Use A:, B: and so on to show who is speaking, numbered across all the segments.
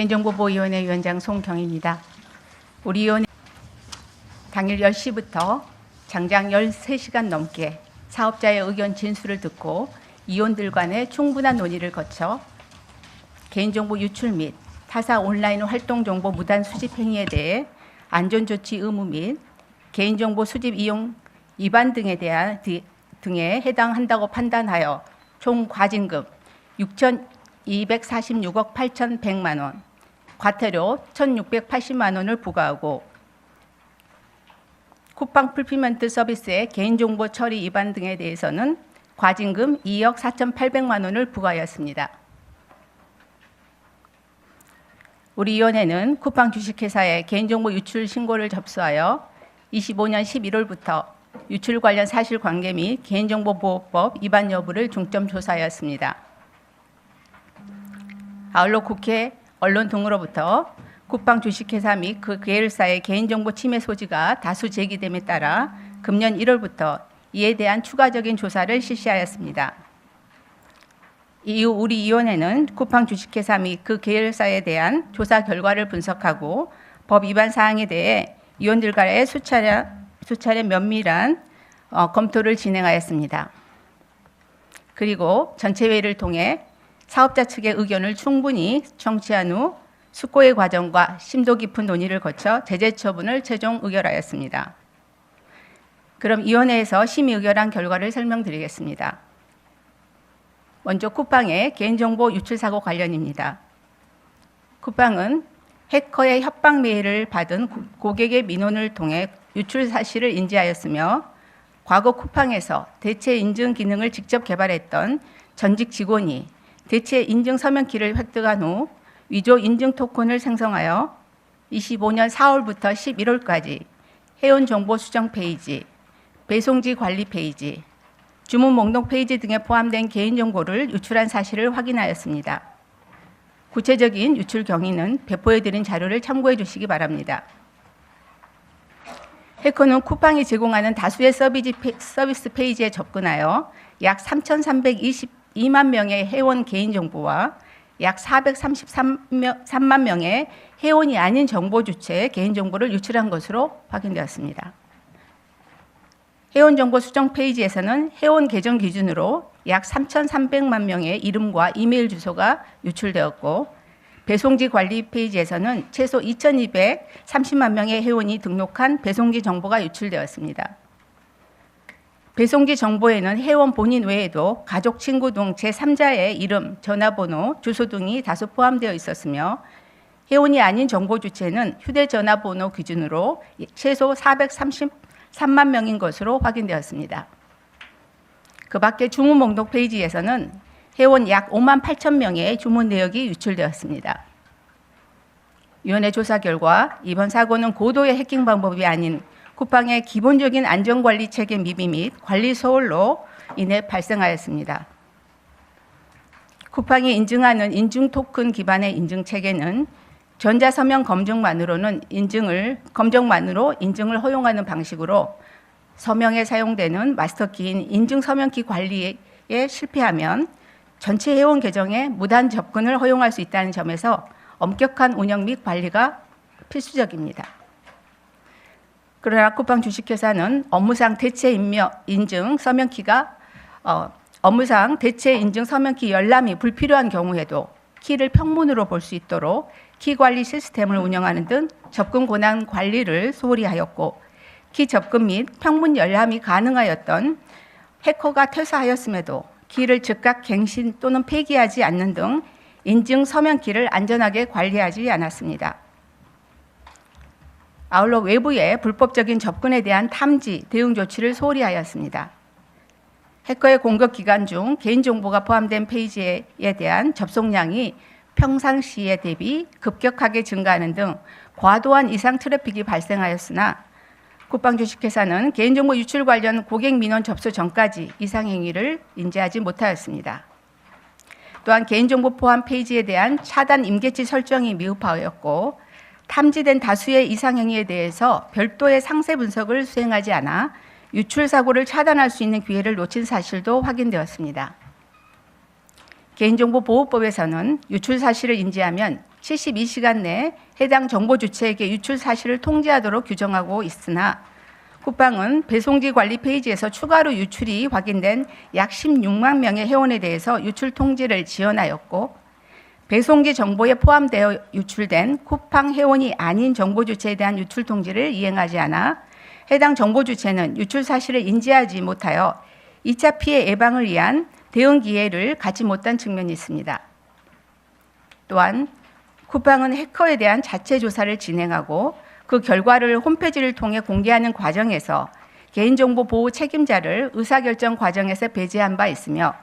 A: 개인정보보호위원회 위원장 송경희입니다. 우리 위원회 당일 10시부터 장장 13시간 넘게 사업자의 의견 진술을 듣고 위원들 간의 충분한 논의를 거쳐 개인정보 유출 및 타사 온라인 활동 정보 무단 수집 행위에 대해 안전조치 의무 및 개인정보 수집 이용 위반 등에 해당한다고 판단하여 총 과징금 6,246억 8,100만 원, 과태료 1,680만 원을 부과하고 쿠팡 풀필먼트 서비스의 개인정보 처리 위반 등에 대해서는 과징금 2억 4,800만 원을 부과하였습니다. 우리 위원회는 쿠팡 주식회사의 개인정보 유출 신고를 접수하여 25년 11월부터 유출 관련 사실관계 및 개인정보보호법 위반 여부를 중점 조사하였습니다. 아울러 국회, 언론 등으로부터 쿠팡 주식회사 및 그 계열사의 개인정보 침해 소지가 다수 제기됨에 따라 금년 1월부터 이에 대한 추가적인 조사를 실시하였습니다. 이후 우리 위원회는 쿠팡 주식회사 및 그 계열사에 대한 조사 결과를 분석하고 법 위반 사항에 대해 위원들과의 수차례 면밀한 검토를 진행하였습니다. 그리고 전체 회의를 통해 사업자 측의 의견을 충분히 청취한 후 숙고의 과정과 심도 깊은 논의를 거쳐 제재 처분을 최종 의결하였습니다. 그럼 위원회에서 심의 의결한 결과를 설명드리겠습니다. 먼저 쿠팡의 개인정보 유출 사고 관련입니다. 쿠팡은 해커의 협박 메일을 받은 고객의 민원을 통해 유출 사실을 인지하였으며 과거 쿠팡에서 대체 인증 기능을 직접 개발했던 전직 직원이 대체 인증 서명키를 획득한 후 위조 인증 토큰을 생성하여 25년 4월부터 11월까지 회원 정보 수정 페이지, 배송지 관리 페이지, 주문 목록 페이지 등에 포함된 개인정보를 유출한 사실을 확인하였습니다. 구체적인 유출 경위는 배포해드린 자료를 참고해 주시기 바랍니다. 해커는 쿠팡이 제공하는 다수의 서비스 페이지에 접근하여 약 3,322만 명의 회원 개인정보와 약 433만 명의 회원이 아닌 정보 주체의 개인정보를 유출한 것으로 확인되었습니다. 회원 정보 수정 페이지에서는 회원 계정 기준으로 약 3,300만 명의 이름과 이메일 주소가 유출되었고 배송지 관리 페이지에서는 최소 2,230만 명의 회원이 등록한 배송지 정보가 유출되었습니다. 배송지 정보에는 회원 본인 외에도 가족, 친구 등 제3자의 이름, 전화번호, 주소 등이 다수 포함되어 있었으며 회원이 아닌 정보 주체는 휴대전화번호 기준으로 최소 433만 명인 것으로 확인되었습니다. 그 밖에 주문 목록 페이지에서는 회원 약 5만 8천 명의 주문 내역이 유출되었습니다. 위원회 조사 결과 이번 사고는 고도의 해킹 방법이 아닌 쿠팡의 기본적인 안전관리 체계 미비 및 관리 소홀로 인해 발생하였습니다. 쿠팡이 인증하는 인증 토큰 기반의 인증 체계는 전자서명 검증만으로 인증을 허용하는 방식으로 서명에 사용되는 마스터키인 인증 서명키 관리에 실패하면 전체 회원 계정에 무단 접근을 허용할 수 있다는 점에서 엄격한 운영 및 관리가 필수적입니다. 그러나 쿠팡 주식회사는 업무상 대체 인증 서명키 열람이 불필요한 경우에도 키를 평문으로 볼 수 있도록 키 관리 시스템을 운영하는 등 접근 권한 관리를 소홀히 하였고 키 접근 및 평문 열람이 가능하였던 해커가 퇴사하였음에도 키를 즉각 갱신 또는 폐기하지 않는 등 인증 서명키를 안전하게 관리하지 않았습니다. 아울러 외부의 불법적인 접근에 대한 탐지, 대응 조치를 소홀히 하였습니다. 해커의 공격 기간 중 개인정보가 포함된 페이지에 대한 접속량이 평상시에 대비 급격하게 증가하는 등 과도한 이상 트래픽이 발생하였으나 쿠팡 주식회사는 개인정보 유출 관련 고객 민원 접수 전까지 이상 행위를 인지하지 못하였습니다. 또한 개인정보 포함 페이지에 대한 차단 임계치 설정이 미흡하였고 탐지된 다수의 이상 행위에 대해서 별도의 상세 분석을 수행하지 않아 유출 사고를 차단할 수 있는 기회를 놓친 사실도 확인되었습니다. 개인정보보호법에서는 유출 사실을 인지하면 72시간 내 해당 정보 주체에게 유출 사실을 통지하도록 규정하고 있으나 쿠팡은 배송지 관리 페이지에서 추가로 유출이 확인된 약 16만 명의 회원에 대해서 유출 통지를 지연하였고 배송지 정보에 포함되어 유출된 쿠팡 회원이 아닌 정보 주체에 대한 유출 통지를 이행하지 않아 해당 정보 주체는 유출 사실을 인지하지 못하여 2차 피해 예방을 위한 대응 기회를 갖지 못한 측면이 있습니다. 또한 쿠팡은 해커에 대한 자체 조사를 진행하고 그 결과를 홈페이지를 통해 공개하는 과정에서 개인정보 보호 책임자를 의사결정 과정에서 배제한 바 있으며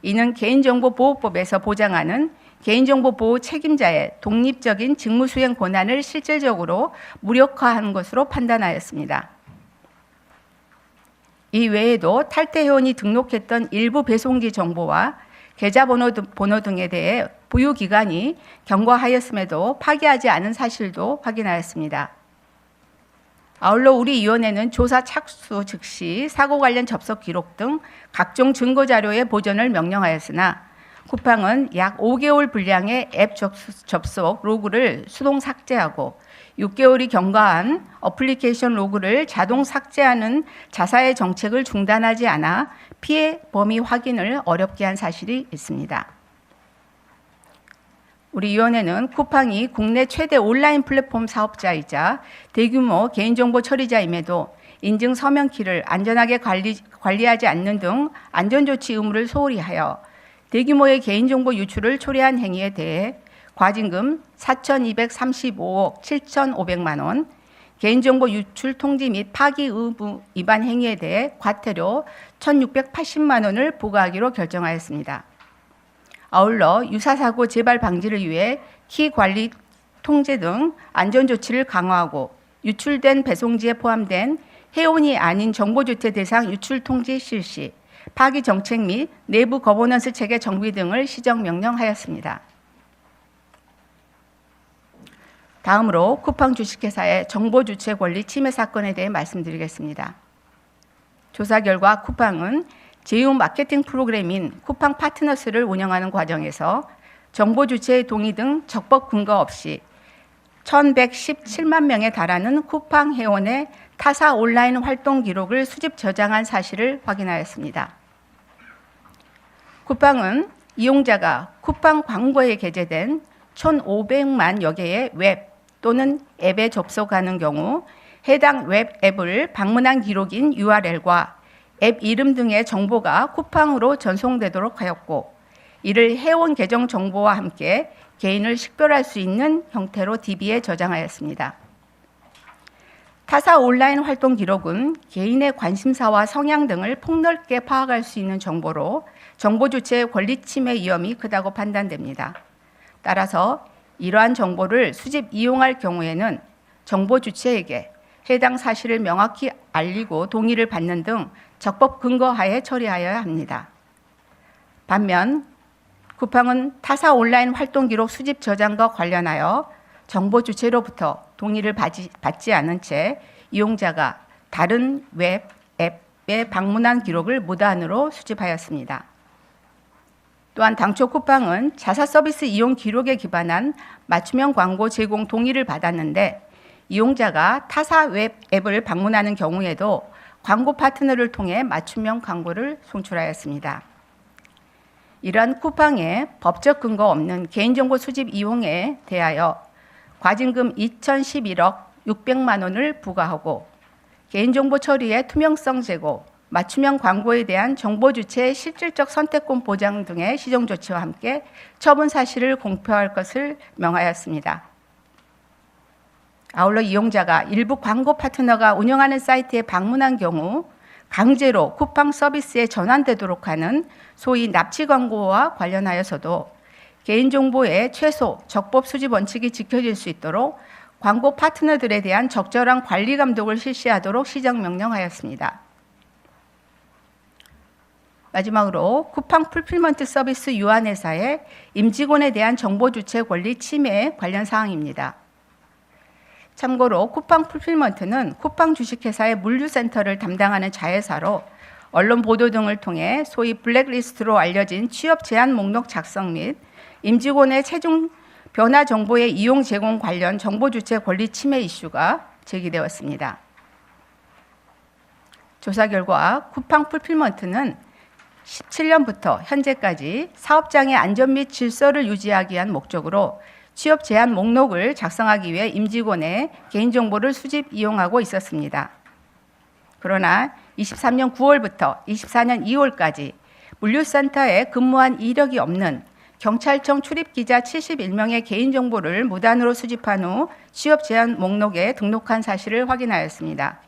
A: 이는 개인정보보호법에서 보장하는 개인정보 보호 책임자의 독립적인 직무수행 권한을 실질적으로 무력화한 것으로 판단하였습니다. 이 외에도 탈퇴 회원이 등록했던 일부 배송지 정보와 계좌번호 등에 대해 보유기관이 경고하였음에도 파기하지 않은 사실도 확인하였습니다. 아울러 우리 위원회는 조사 착수 즉시 사고 관련 접속 기록 등 각종 증거 자료의 보존을 명령하였으나 쿠팡은 약 5개월 분량의 앱 접속 로그를 수동 삭제하고 6개월이 경과한 어플리케이션 로그를 자동 삭제하는 자사의 정책을 중단하지 않아 피해 범위 확인을 어렵게 한 사실이 있습니다. 우리 위원회는 쿠팡이 국내 최대 온라인 플랫폼 사업자이자 대규모 개인정보 처리자임에도 인증 서명키를 안전하게 관리하지 않는 등 안전조치 의무를 소홀히 하여 대규모의 개인정보 유출을 초래한 행위에 대해 과징금 4,235억 7,500만 원, 개인정보 유출 통지 및 파기 의무 위반 행위에 대해 과태료 1,680만 원을 부과하기로 결정하였습니다. 아울러 유사사고 재발 방지를 위해 키 관리 통제 등 안전조치를 강화하고 유출된 배송지에 포함된 회원이 아닌 정보주체 대상 유출 통지 실시, 파기 정책 및 내부 거버넌스 체계 정비 등을 시정 명령하였습니다. 다음으로 쿠팡 주식회사의 정보주체 권리 침해 사건에 대해 말씀드리겠습니다. 조사 결과 쿠팡은 제휴 마케팅 프로그램인 쿠팡 파트너스를 운영하는 과정에서 정보 주체의 동의 등 적법 근거 없이 1,117만 명에 달하는 쿠팡 회원의 타사 온라인 활동 기록을 수집 저장한 사실을 확인하였습니다. 쿠팡은 이용자가 쿠팡 광고에 게재된 1,500만여 개의 웹 또는 앱에 접속하는 경우 해당 웹 앱을 방문한 기록인 URL과 앱 이름 등의 정보가 쿠팡으로 전송되도록 하였고 이를 회원 계정 정보와 함께 개인을 식별할 수 있는 형태로 DB에 저장하였습니다. 타사 온라인 활동 기록은 개인의 관심사와 성향 등을 폭넓게 파악할 수 있는 정보로 정보 주체의 권리 침해 위험이 크다고 판단됩니다. 따라서 이러한 정보를 수집 이용할 경우에는 정보 주체에게 해당 사실을 명확히 알리고 동의를 받는 등 적법 근거하에 처리하여야 합니다. 반면 쿠팡은 타사 온라인 활동 기록 수집 저장과 관련하여 정보 주체로부터 동의를 받지 않은 채 이용자가 다른 웹, 앱에 방문한 기록을 무단으로 수집하였습니다. 또한 당초 쿠팡은 자사 서비스 이용 기록에 기반한 맞춤형 광고 제공 동의를 받았는데 이용자가 타사 웹 앱을 방문하는 경우에도 광고 파트너를 통해 맞춤형 광고를 송출하였습니다. 이러한 쿠팡의 법적 근거 없는 개인정보 수집 이용에 대하여 과징금 2,011억 600만 원을 부과하고 개인정보 처리의 투명성 제고, 맞춤형 광고에 대한 정보 주체의 실질적 선택권 보장 등의 시정 조치와 함께 처분 사실을 공표할 것을 명하였습니다. 아울러 이용자가 일부 광고 파트너가 운영하는 사이트에 방문한 경우 강제로 쿠팡 서비스에 전환되도록 하는 소위 납치 광고와 관련하여서도 개인정보의 최소 적법 수집 원칙이 지켜질 수 있도록 광고 파트너들에 대한 적절한 관리 감독을 실시하도록 시정 명령하였습니다. 마지막으로 쿠팡 풀필먼트 서비스 유한회사의 임직원에 대한 정보 주체 권리 침해 관련 사항입니다. 참고로 쿠팡 풀필먼트는 쿠팡 주식회사의 물류센터를 담당하는 자회사로 언론 보도 등을 통해 소위 블랙리스트로 알려진 취업 제한 목록 작성 및 임직원의 최종 변화 정보의 이용 제공 관련 정보 주체 권리 침해 이슈가 제기되었습니다. 조사 결과 쿠팡 풀필먼트는 17년부터 현재까지 사업장의 안전 및 질서를 유지하기 위한 목적으로 취업 제한 목록을 작성하기 위해 임직원의 개인정보를 수집 이용하고 있었습니다. 그러나 23년 9월부터 24년 2월까지 물류센터에 근무한 이력이 없는 경찰청 출입기자 71명의 개인정보를 무단으로 수집한 후 취업 제한 목록에 등록한 사실을 확인하였습니다.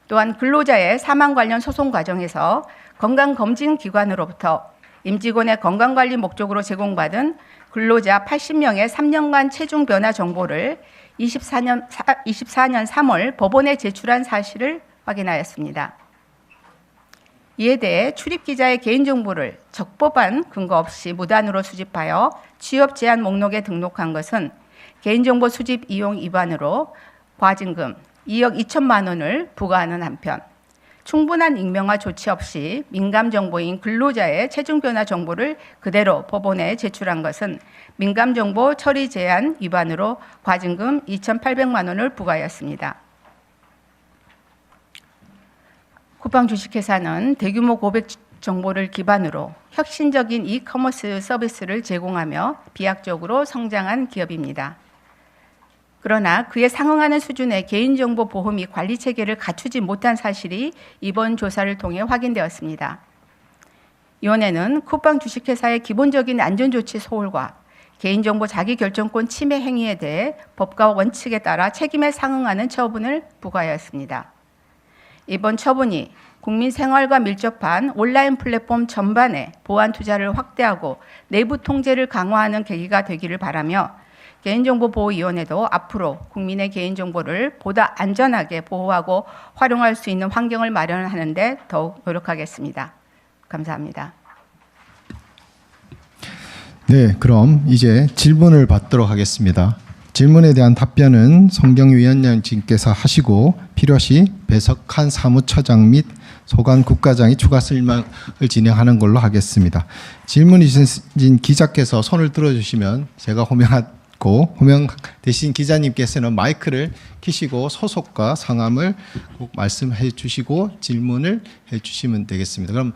A: 또한 근로자의 사망 관련 소송 과정에서 건강검진기관으로부터 임직원의 건강관리 목적으로 제공받은 근로자 80명의 3년간 체중 변화 정보를 24년 3월 법원에 제출한 사실을 확인하였습니다. 이에 대해 출입기자의 개인정보를 적법한 근거 없이 무단으로 수집하여 취업 제한 목록에 등록한 것은 개인정보 수집 이용 위반으로 과징금 2억 2천만 원을 부과하는 한편 충분한 익명화 조치 없이 민감 정보인 근로자의 체중 변화 정보를 그대로 법원에 제출한 것은 민감 정보 처리 제한 위반으로 과징금 2,800만 원을 부과하였습니다. 쿠팡 주식회사는 대규모 고객 정보를 기반으로 혁신적인 이커머스 서비스를 제공하며 비약적으로 성장한 기업입니다. 그러나 그에 상응하는 수준의 개인정보 보호 및 관리 체계를 갖추지 못한 사실이 이번 조사를 통해 확인되었습니다. 위원회는 쿠팡 주식회사의 기본적인 안전조치 소홀과 개인정보 자기결정권 침해 행위에 대해 법과 원칙에 따라 책임에 상응하는 처분을 부과하였습니다. 이번 처분이 국민 생활과 밀접한 온라인 플랫폼 전반에 보안 투자를 확대하고 내부 통제를 강화하는 계기가 되기를 바라며 개인정보보호위원회도 앞으로 국민의 개인정보를 보다 안전하게 보호하고 활용할 수 있는 환경을 마련하는 데 더욱 노력하겠습니다. 감사합니다.
B: 네, 그럼 이제 질문을 받도록 하겠습니다. 질문에 대한 답변은 성경위원장님께서 하시고 필요시 배석한 사무처장 및 소관 국과장이 추가 설명을 진행하는 걸로 하겠습니다. 질문이 주신 기자께서 손을 들어주시면 제가 호명하고 호명 대신 기자님께서는 마이크를 켜시고 소속과 성함을 꼭 말씀해 주시고 질문을 해 주시면 되겠습니다. 그럼